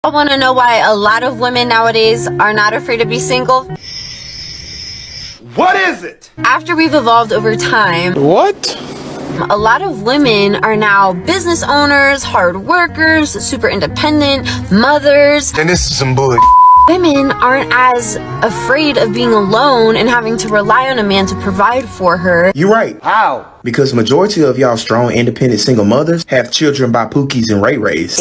I want to know why a lot of women nowadays are not afraid to be single. What is it? After we've evolved over time, What? a lot of women are now business owners, hard workers, super independent, mothers. And this is some bullshit. Women aren't as afraid of being alone and having to rely on a man to provide for her. You're right. How? Because majority of y'all strong, independent single mothers have children by Pookies and Ray Rays.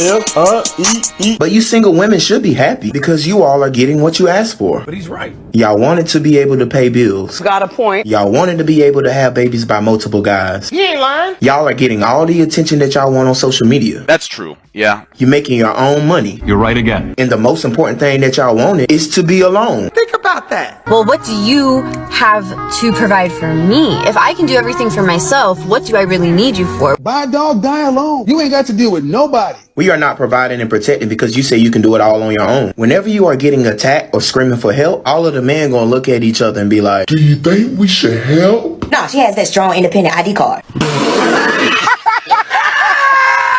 But you single women should be happy because you all are getting what you asked for. But he's right. Y'all wanted to be able to pay bills. Got a point. Y'all wanted to be able to have babies by multiple guys. He ain't lying. Y'all are getting all the attention that y'all want on social media. That's true. Yeah. You're making your own money. You're right again. And the most important thing that y'all wanted is to be alone. Think about that. Well, what do you have to provide for me? If I can do everything for myself, what do I really need you for? Buy a dog, die alone. You ain't got to deal with nobody. We are not providing and protecting because you say you can do it all on your own. Whenever you are getting attacked or screaming for help, all of the men gonna look at each other and be like, Do you think we should help? Nah, she has that strong independent ID card.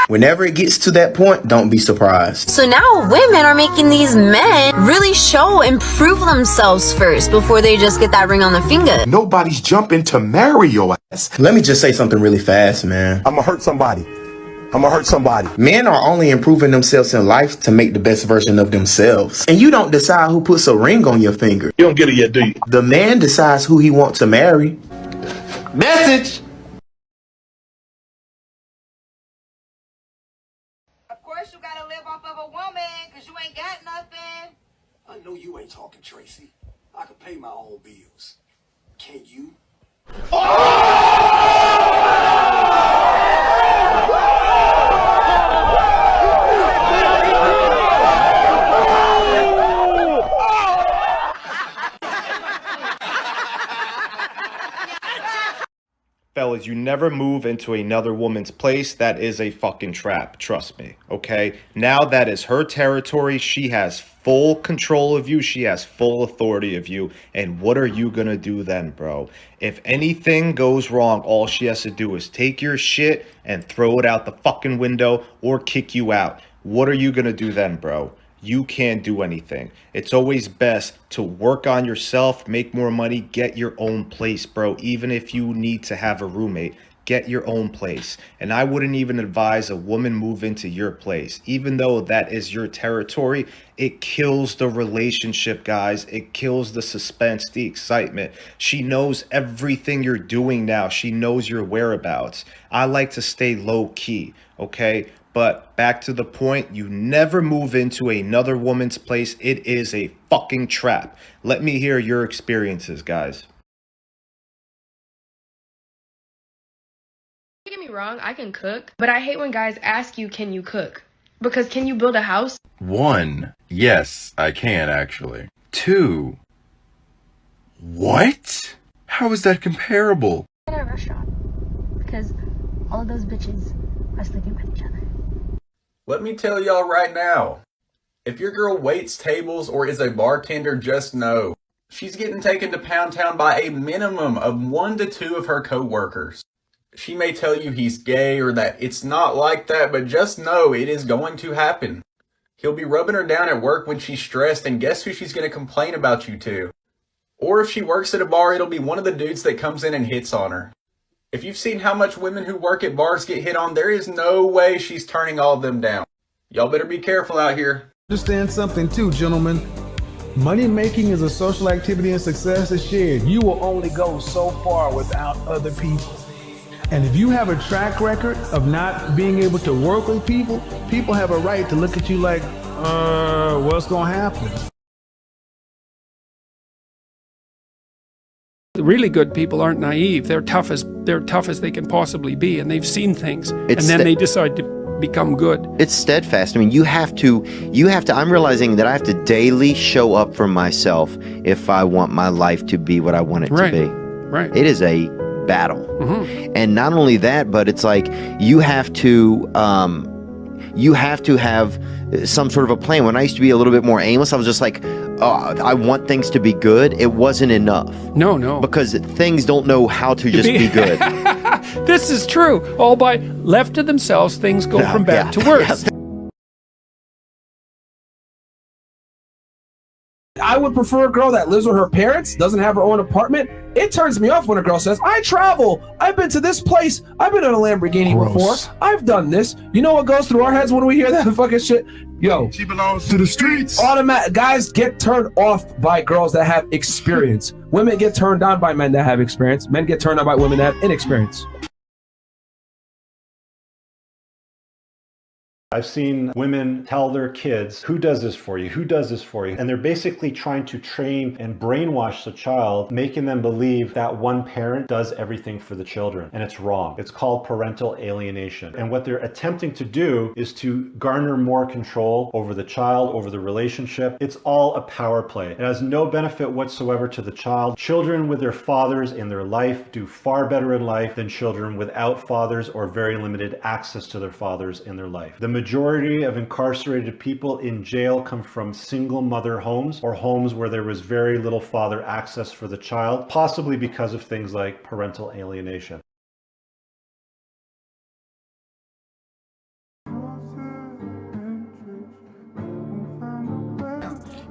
whenever it gets to that point, don't be surprised. So now women are making these men really show and prove themselves first before they just get that ring on the finger. Nobody's jumping to marry your ass. Let me just say something really fast, man. I'ma hurt somebody. I'ma hurt somebody. Men are only improving themselves in life to make the best version of themselves. And you don't decide who puts a ring on your finger. You don't get it yet, do you? The man decides who he wants to marry. Message. Of course you gotta live off of a woman, cause you ain't got nothing. I know you ain't talking, Tracy. I can pay my own bills. Can you? Fellas, you never move into another woman's place. That is a fucking trap. Trust me. Okay? Now that is her territory. She has full control of you. She has full authority of you. And what are you gonna do then, bro? If anything goes wrong, all she has to do is take your shit and throw it out the fucking window or kick you out. What are you gonna do then, bro? You can't do anything. It's always best to work on yourself, make more money, get your own place, bro. Even if you need to have a roommate, get your own place. And I wouldn't even advise a woman move into your place. Even though that is your territory, it kills the relationship, guys. It kills the suspense, the excitement. She knows everything you're doing now. She knows your whereabouts. I like to stay low key, okay? But back to the point, you never move into another woman's place. It is a fucking trap. Let me hear your experiences, guys. Don't get me wrong, I can cook, but I hate when guys ask you, can you cook? Because can you build a house? 1, yes, I can actually. 2, what? How is that comparable? At a restaurant, because all of those bitches are sleeping with each other. Let me tell y'all right now, if your girl waits tables or is a bartender, just know she's getting taken to Pound Town by a minimum of 1 to 2 of her co-workers. She may tell you he's gay or that it's not like that, but just know it is going to happen. He'll be rubbing her down at work when she's stressed, and guess who she's going to complain about you to? Or if she works at a bar, it'll be one of the dudes that comes in and hits on her. If you've seen how much women who work at bars get hit on, there is no way she's turning all of them down. Y'all better be careful out here. Understand something too, gentlemen. Money making is a social activity and success is shared. You will only go so far without other people. And if you have a track record of not being able to work with people, people have a right to look at you like, what's gonna happen? Really good people aren't naive. They're tough as they can possibly be, and they've seen things, and then they decide to become good. It's steadfast. I mean, you have to, I'm realizing that I have to daily show up for myself if I want my life to be what I want it to be. Right. It is a battle. And not only that, but it's like you have to have some sort of a plan. When I used to be a little bit more aimless, I was just like, I want things to be good. It wasn't enough. No. Because things don't know how to just be good. This is true. All by left to themselves, things go from bad to worse. I would prefer a girl that lives with her parents, doesn't have her own apartment. It turns me off when a girl says, I travel, I've been to this place, I've been in a Lamborghini before, I've done this. You know what goes through our heads when we hear that fucking shit? Yo, She belongs to the streets. automatic guys get turned off by girls that have experience. Women get turned on by men that have experience. Men get turned on by women that have inexperience. I've seen women tell their kids, who does this for you? Who does this for you? And they're basically trying to train and brainwash the child, making them believe that one parent does everything for the children. And it's wrong. It's called parental alienation. And what they're attempting to do is to garner more control over the child, over the relationship. It's all a power play. It has no benefit whatsoever to the child. Children with their fathers in their life do far better in life than children without fathers or very limited access to their fathers in their life. The majority of incarcerated people in jail come from single mother homes or homes where there was very little father access for the child, possibly because of things like parental alienation.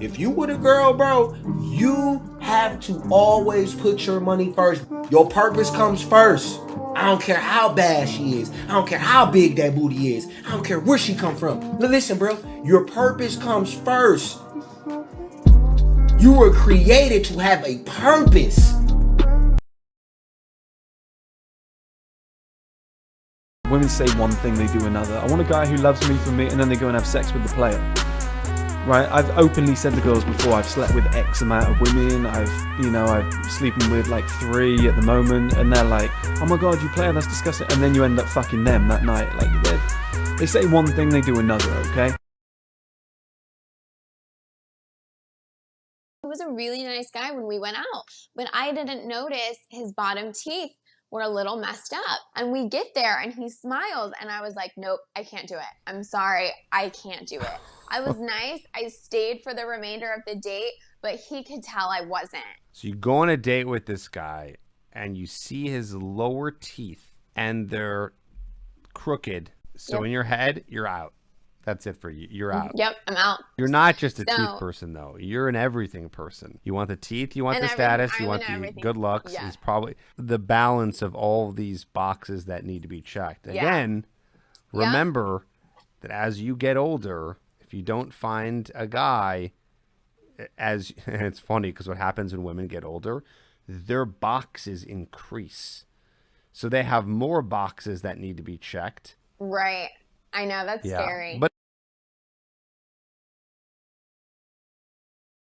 If you with a girl, bro, you have to always put your money first. Your purpose comes first. I don't care how bad she is. I don't care how big that booty is. I don't care where she come from. Now listen, bro, your purpose comes first. You were created to have a purpose. Women say one thing, they do another. I want a guy who loves me for me, and then they go and have sex with the player. Right, I've openly said to girls before, I've slept with X amount of women, I'm sleeping with like 3 at the moment, and they're like, oh my god, you player, that's disgusting, and then you end up fucking them that night. Like, they say one thing, they do another, okay? He was a really nice guy when we went out, but I didn't notice his bottom teeth were a little messed up. And we get there and he smiles and I was like, nope, I can't do it. I'm sorry, I can't do it. I was nice. I stayed for the remainder of the date, but he could tell I wasn't. So you go on a date with this guy and you see his lower teeth and they're crooked. So in your head, you're out. That's it for you. You're out. Yep, I'm out. You're not just a tooth person, though. You're an everything person. You want the teeth, you want the status, you want the good looks. Yeah. Is probably the balance of all these boxes that need to be checked. Again, remember that as you get older, if you don't find a guy, and it's funny because what happens when women get older, their boxes increase. So they have more boxes that need to be checked. Right. I know, that's scary. But